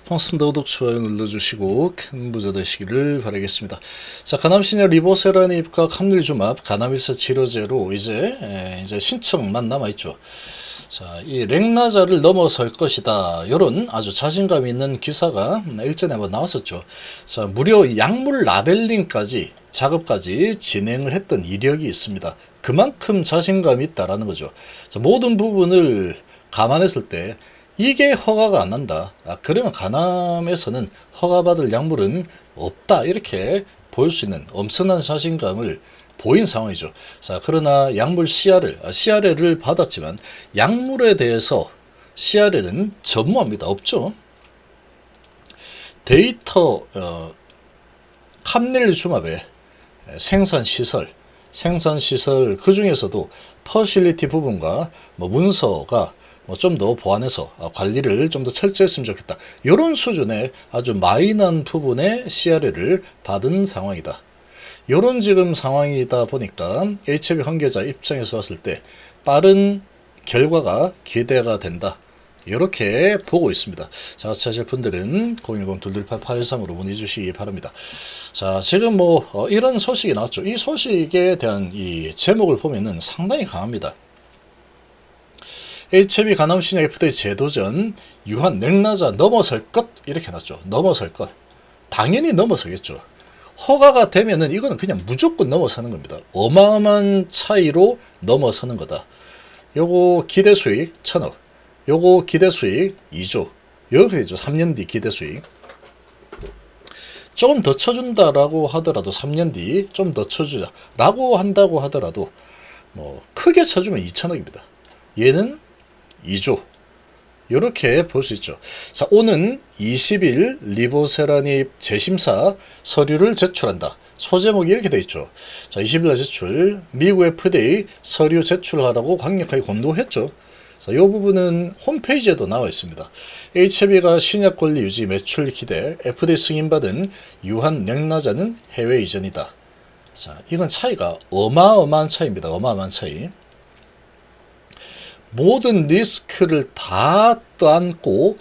반갑습니다. 구독, 좋아요 눌러주시고 큰 부자 되시기를 바라겠습니다. 자, 가남시냐 리보세라니 입각 합률주합 가남일사 치료제로 이제 신청만 남아있죠. 자, 이 렉나자를 넘어설 것이다. 요런 아주 자신감 있는 기사가 일전에 한번 나왔었죠. 자, 무려 약물 라벨링까지 작업까지 진행을 했던 이력이 있습니다. 그만큼 자신감이 있다라는 거죠. 자, 모든 부분을 감안했을 때 이게 허가가 안 난다. 그러면 가남에서는 허가받을 약물은 없다. 이렇게 볼 수 있는 엄청난 자신감을 보인 상황이죠. 자, 그러나 약물 CRL을 받았지만 약물에 대해서 CRL은 전무합니다. 없죠. 데이터 합릴주합의 생산시설 그 중에서도 퍼실리티 부분과 문서가 좀 더 보완해서 관리를 좀 더 철저했으면 좋겠다. 이런 수준의 아주 마이너한 부분의 CRL을 받은 상황이다. 이런 지금 상황이다 보니까 HIV 관계자 입장에서 봤을 때 빠른 결과가 기대가 된다. 이렇게 보고 있습니다. 자, 찾으실 분들은 010-228-8113으로 문의 주시기 바랍니다. 자, 지금 이런 소식이 나왔죠. 이 소식에 대한 이 제목을 보면은 상당히 강합니다. HIV 가남신약 FDA 재도전 유한 렉나자 넘어설 것 이렇게 해놨죠. 넘어설 것. 당연히 넘어서겠죠. 허가가 되면은 이거는 그냥 무조건 넘어서는 겁니다. 어마어마한 차이로 넘어서는 거다. 요거 기대 수익 1,000억. 요거 기대 수익 2조. 이렇게 되죠. 3년 뒤 기대 수익. 조금 더 쳐준다라고 하더라도 3년 뒤 좀 더 쳐주자라고 한다고 하더라도 크게 쳐주면 2,000억입니다. 얘는 2조. 이렇게 볼 수 있죠. 자, 오는 20일 리보세라닙 재심사 서류를 제출한다. 소제목이 이렇게 되어 있죠. 자, 20일날 제출. 미국 FDA 서류 제출하라고 강력하게 권고했죠. 자, 이 부분은 홈페이지에도 나와 있습니다. HIV가 신약 권리 유지 매출 기대, FDA 승인받은 유한 렉나자는 해외 이전이다. 자, 이건 차이가 어마어마한 차이입니다. 어마어마한 차이. 모든 리스크를 다 떠안고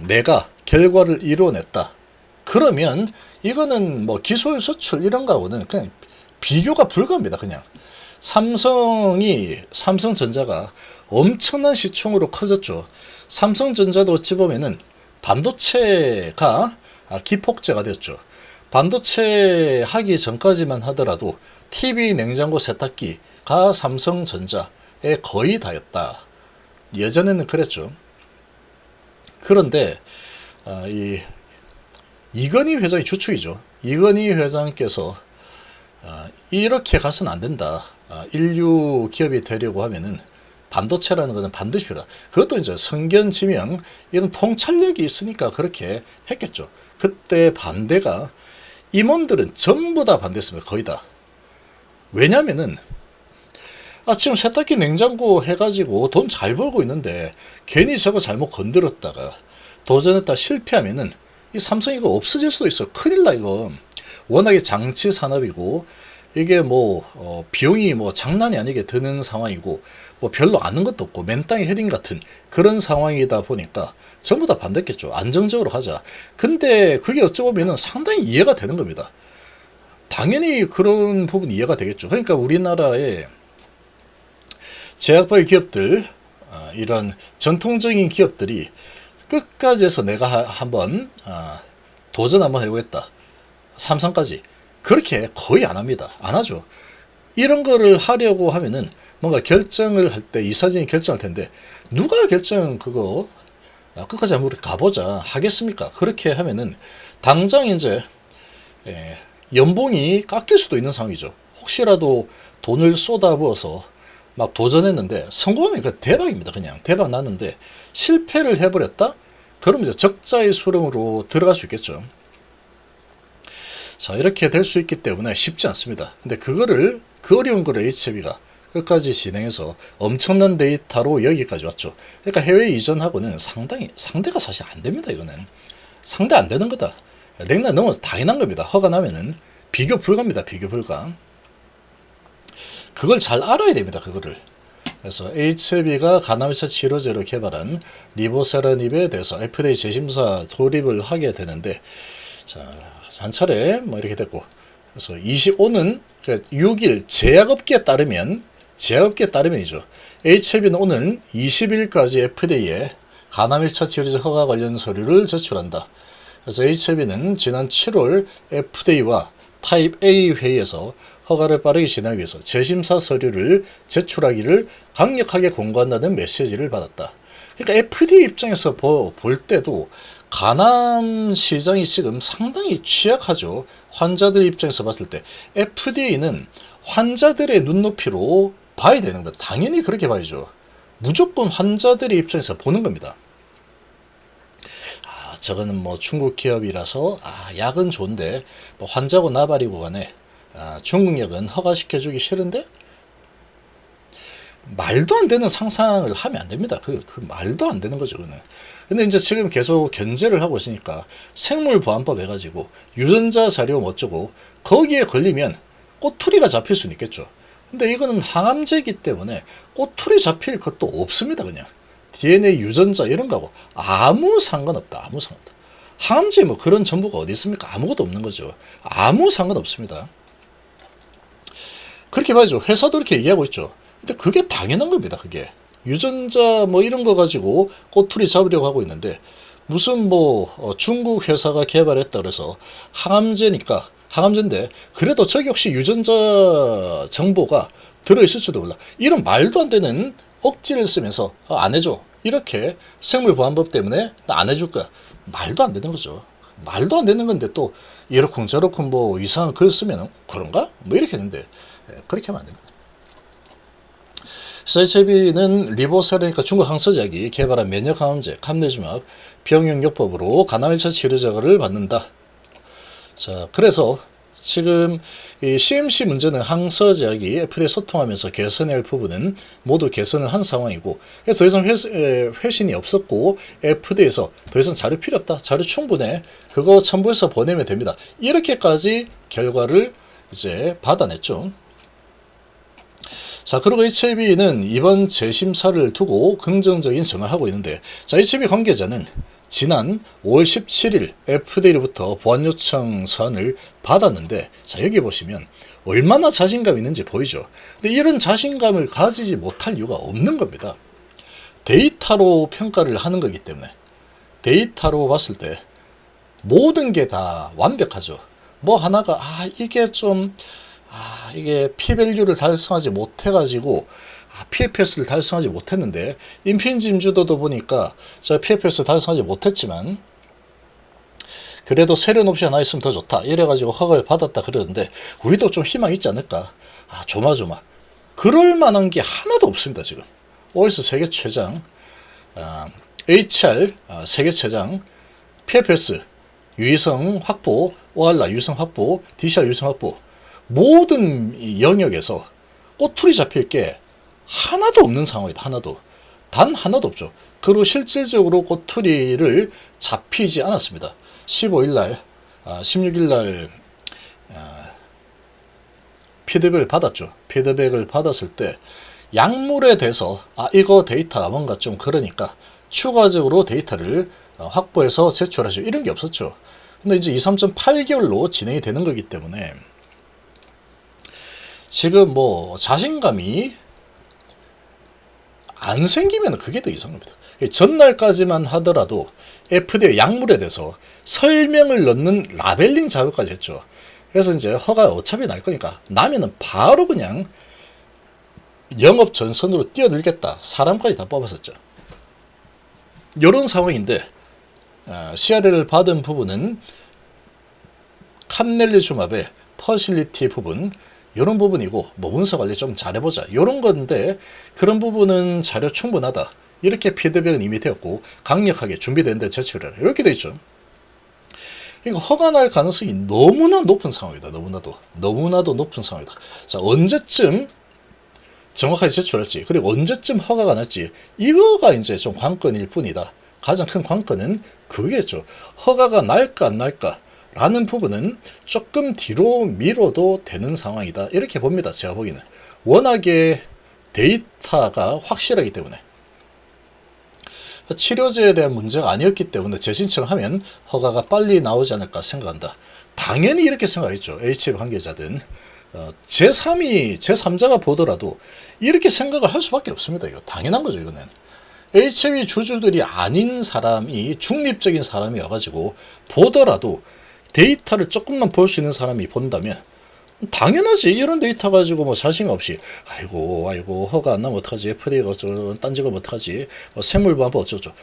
내가 결과를 이뤄냈다. 그러면 이거는 기술 수출 이런 거하고는 그냥 비교가 불가합니다. 그냥 삼성전자가 엄청난 시총으로 커졌죠. 삼성전자도 어찌 보면은 반도체가 기폭제가 되었죠. 반도체 하기 전까지만 하더라도 TV, 냉장고, 세탁기가 삼성전자 거의 다였다. 예전에는 그랬죠. 그런데 이건희 회장이 주축이죠. 이건희 회장께서 이렇게 가서는 안 된다. 인류 기업이 되려고 하면은 반도체라는 것은 반드시 필요하다. 그것도 이제 성견 지명 이런 통찰력이 있으니까 그렇게 했겠죠. 그때 반대가 임원들은 전부 다 반대했습니다. 거의 다. 왜냐면은 지금 세탁기 냉장고 해가지고 돈 잘 벌고 있는데 괜히 저거 잘못 건드렸다가 도전했다 실패하면은 이 삼성 이거 없어질 수도 있어. 큰일 나 이거. 워낙에 장치 산업이고 이게 비용이 장난이 아니게 드는 상황이고 별로 아는 것도 없고 맨땅에 헤딩 같은 그런 상황이다 보니까 전부 다 반대했겠죠. 안정적으로 하자. 근데 그게 어찌 보면은 상당히 이해가 되는 겁니다. 당연히 그런 부분이 이해가 되겠죠. 그러니까 우리나라에 제약바이오 기업들, 이런 전통적인 기업들이 끝까지 해서 내가 한번 도전 한번 해보겠다. 삼성까지 그렇게 거의 안 합니다. 안 하죠. 이런 거를 하려고 하면은 뭔가 결정을 할 때 이사진이 결정할 텐데 누가 결정 그거 끝까지 한번 우리 가보자 하겠습니까? 그렇게 하면은 당장 이제 연봉이 깎일 수도 있는 상황이죠. 혹시라도 돈을 쏟아부어서 막 도전했는데 성공하면 그 대박입니다. 그냥 대박 났는데 실패를 해버렸다? 그럼 이제 적자의 수렁으로 들어갈 수 있겠죠. 자, 이렇게 될 수 있기 때문에 쉽지 않습니다. 근데 그 어려운 거를 HIV가 끝까지 진행해서 엄청난 데이터로 여기까지 왔죠. 그러니까 해외 이전하고는 상대가 사실 안 됩니다. 이거는 상대 안 되는 거다. 렉나 넘어서 당연한 겁니다. 허가 나면은 비교 불가입니다. 비교 불가. 그걸 잘 알아야 됩니다. 그거를 그래서 HLB가 간암1차 치료제로 개발한 리보세라닙에 대해서 FDA 재심사 돌입을 하게 되는데, 자, 한 차례 뭐 이렇게 됐고, 그래서 25는 6일 제약업계에 따르면이죠. HLB는 오늘 20일까지 FDA에 간암 1차 치료제 허가 관련 서류를 제출한다. 그래서 HLB는 지난 7월 FDA와 타입 A 회의에서 허가를 빠르게 진행하기 위해서 재심사 서류를 제출하기를 강력하게 권고한다는 메시지를 받았다. 그러니까 FDA 입장에서 볼 때도 간암 시장이 지금 상당히 취약하죠. 환자들 입장에서 봤을 때 FDA는 환자들의 눈높이로 봐야 되는 겁니다. 당연히 그렇게 봐야죠. 무조건 환자들의 입장에서 보는 겁니다. 저거는 뭐 중국 기업이라서 약은 좋은데 뭐 환자고 나발이고 간에 중국 약은 허가시켜주기 싫은데, 말도 안 되는 상상을 하면 안 됩니다. 그 말도 안 되는 거죠, 그는. 근데 이제 지금 계속 견제를 하고 있으니까 생물보안법 해가지고 유전자 자료 뭐 어쩌고 거기에 걸리면 꼬투리가 잡힐 수는 있겠죠. 근데 이거는 항암제이기 때문에 꼬투리 잡힐 것도 없습니다. 그냥 DNA 유전자 이런 거하고 아무 상관없다. 아무 상관없다. 항암제 뭐 그런 정보가 어디 있습니까? 아무것도 없는 거죠. 아무 상관없습니다. 그렇게 봐야죠. 회사도 이렇게 얘기하고 있죠. 근데 그게 당연한 겁니다. 그게 유전자 뭐 이런 거 가지고 꼬투리 잡으려고 하고 있는데, 무슨 뭐 중국 회사가 개발했다 그래서 항암제인데 그래도 저기 혹시 유전자 정보가 들어있을지도 몰라, 이런 말도 안 되는 억지를 쓰면서 안 해줘, 이렇게 생물보안법 때문에 안 해줄 거야. 말도 안 되는 거죠. 말도 안 되는 건데 또 이렇쿵 저렇쿵 뭐 이상한 글 쓰면 그런가? 뭐 이렇게 했는데 그렇게 하면 안 됩니다. HLB는 리보세라니까 중국 항서제약이 개발한 면역항암제 감내주막 병용요법으로 간암 1차 치료제를 받는다. 자, 그래서 지금 이 CMC 문제는 항서제약이 FDA 소통하면서 개선할 부분은 모두 개선을 한 상황이고, 그래서 더 이상 회신이 없었고 FDA에서 더 이상 자료 필요 없다, 자료 충분해, 그거 첨부해서 보내면 됩니다, 이렇게까지 결과를 이제 받아냈죠. 자, 그리고 HLB는 이번 재심사를 두고 긍정적인 점을 하고 있는데, 자, HLB 관계자는 지난 5월 17일 FDA로부터 보안 요청 사안을 받았는데, 자, 여기 보시면 얼마나 자신감 있는지 보이죠. 근데 이런 자신감을 가지지 못할 이유가 없는 겁니다. 데이터로 평가를 하는 거기 때문에, 데이터로 봤을 때 모든 게 다 완벽하죠. 뭐 하나가 이게 P-밸류를 달성하지 못해가지고 PFS를 달성하지 못했는데, 인피니지 임주도도 보니까 제가 PFS 달성하지 못했지만 그래도 세련 옵션 하나 있으면 더 좋다, 이래가지고 허가를 받았다 그러는데, 우리도 좀 희망이 있지 않을까? 조마조마. 그럴 만한 게 하나도 없습니다. 지금 OS 세계 최장, HR 세계 최장, PFS 유의성 확보, OR라 유의성 확보, DCR 유의성 확보, 모든 영역에서 꼬투리 잡힐 게 하나도 없는 상황이다. 단 하나도 없죠. 그리고 실질적으로 꼬투리를 잡히지 않았습니다. 16일날 피드백을 받았죠. 피드백을 받았을 때 약물에 대해서 이거 데이터가 뭔가 좀 그러니까 추가적으로 데이터를 확보해서 제출하죠, 이런 게 없었죠. 근데 이제 23.8개월로 진행이 되는 거기 때문에 지금 뭐 자신감이 안 생기면 그게 더 이상합니다. 전날까지만 하더라도 FDA 약물에 대해서 설명을 넣는 라벨링 작업까지 했죠. 그래서 이제 허가 어차피 날 거니까 나면은 바로 그냥 영업 전선으로 뛰어들겠다, 사람까지 다 뽑았었죠. 이런 상황인데, CRL을 받은 부분은 캄넬리주맙의 퍼실리티 부분, 이런 부분이고, 뭐 문서 관리 좀 잘해보자, 이런 건데, 그런 부분은 자료 충분하다, 이렇게 피드백은 이미 되었고 강력하게 준비된데 제출해라, 이렇게 돼 있죠. 그러니까 허가 날 가능성이 너무나 높은 상황이다. 너무나도 높은 상황이다. 자, 언제쯤 정확하게 제출할지, 그리고 언제쯤 허가가 날지, 이거가 이제 좀 관건일 뿐이다. 가장 큰 관건은 그게죠. 허가가 날까 안 날까 라는 부분은 조금 뒤로 미뤄도 되는 상황이다, 이렇게 봅니다. 제가 보기에는 워낙에 데이터가 확실하기 때문에 치료제에 대한 문제가 아니었기 때문에 재신청을 하면 허가가 빨리 나오지 않을까 생각한다. 당연히 이렇게 생각했죠. HIV 관계자든 제3이 제3자가 보더라도 이렇게 생각을 할 수밖에 없습니다. 이거 당연한 거죠. 이거는 HIV 주주들이 아닌 사람이 중립적인 사람이 와가지고 보더라도 데이터를 조금만 볼 수 있는 사람이 본다면 당연하지. 이런 데이터 가지고 뭐 자신감 없이 아이고 허가 안 나면 어떡하지, FDA가 어쩌고 딴지가 어떡하지, 세물보안법 어쩌고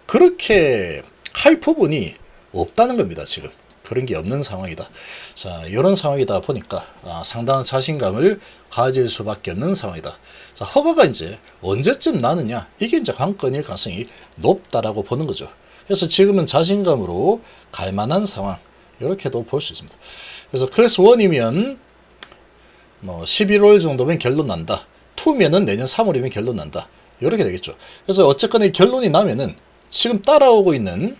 그렇게 할 부분이 없다는 겁니다. 지금 그런 게 없는 상황이다. 자, 이런 상황이다 보니까 상당한 자신감을 가질 수밖에 없는 상황이다. 자, 허가가 이제 언제쯤 나느냐, 이게 이제 관건일 가능성이 높다라고 보는 거죠. 그래서 지금은 자신감으로 갈 만한 상황, 이렇게도 볼 수 있습니다. 그래서 클래스 1이면 뭐 11월 정도면 결론 난다. 2면은 내년 3월이면 결론 난다. 이렇게 되겠죠. 그래서 어쨌거나 이 결론이 나면은 지금 따라오고 있는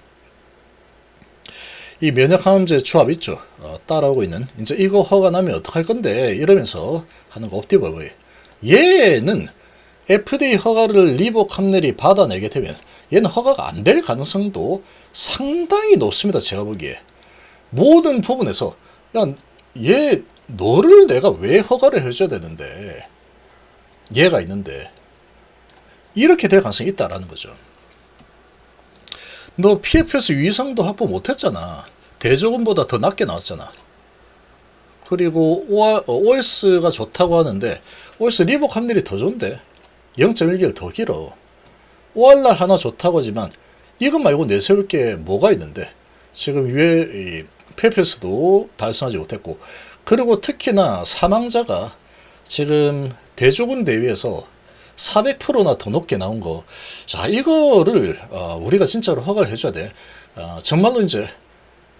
이 면역항암제 조합 있죠. 따라오고 있는 이제 이거 허가 나면 어떡할 건데 이러면서 하는 거 옵티버거예요. 얘는 FDA 허가를 리보캄넬이 받아내게 되면 얘는 허가가 안 될 가능성도 상당히 높습니다. 제가 보기에 모든 부분에서 얘 너를 내가 왜 허가를 해줘야 되는데 얘가 있는데 이렇게 될 가능성이 있다라는 거죠. 너 PFS 유의성도 확보 못했잖아. 대조군보다 더 낮게 나왔잖아. 그리고 OS가 좋다고 하는데 OS 리보캄넬이 더 좋은데 0.1개월 더 길어. ORR 하나 좋다고 하지만 이것 말고 내세울 게 뭐가 있는데 지금 PFS도 달성하지 못했고, 그리고 특히나 사망자가 지금 대조군 대비해서 400%나 더 높게 나온 거, 자, 이거를 우리가 진짜로 허가를 해줘야 돼. 정말로 이제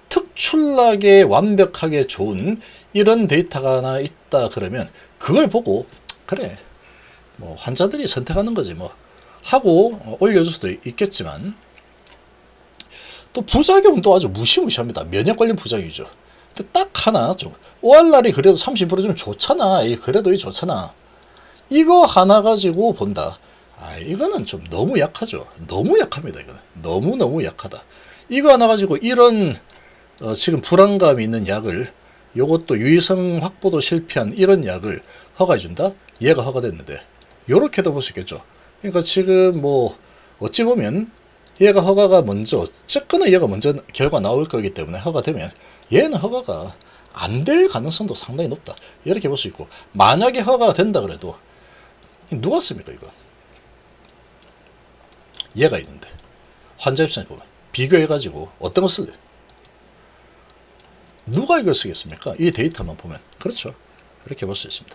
특출나게 완벽하게 좋은 이런 데이터가 하나 있다 그러면 그걸 보고 그래 뭐 환자들이 선택하는 거지 뭐 하고 올려줄 수도 있겠지만, 또 부작용도 아주 무시무시합니다. 면역 관련 부작용이죠. 근데 딱 하나 좀 ORR이 그래도 30%좀 좋잖아. 그래도 이 좋잖아. 이거 하나 가지고 본다. 이거는 좀 너무 약하죠. 너무 약합니다. 이거는 너무 약하다. 이거 하나 가지고 이런 지금 불안감이 있는 약을, 요것도 유의성 확보도 실패한 이런 약을 허가해준다? 얘가 허가됐는데 요렇게도 볼 수 있겠죠. 그러니까 지금 뭐 어찌 보면 얘가 허가가 먼저, 어쨌거나 얘가 먼저 결과 나올 거기 때문에 허가되면 얘는 허가가 안 될 가능성도 상당히 높다. 이렇게 볼 수 있고, 만약에 허가가 된다 그래도 누가 씁니까 이거? 얘가 있는데 환자 입장에서 보면 비교해가지고 어떤 거 쓸래? 누가 이걸 쓰겠습니까? 이 데이터만 보면. 그렇죠. 이렇게 볼 수 있습니다.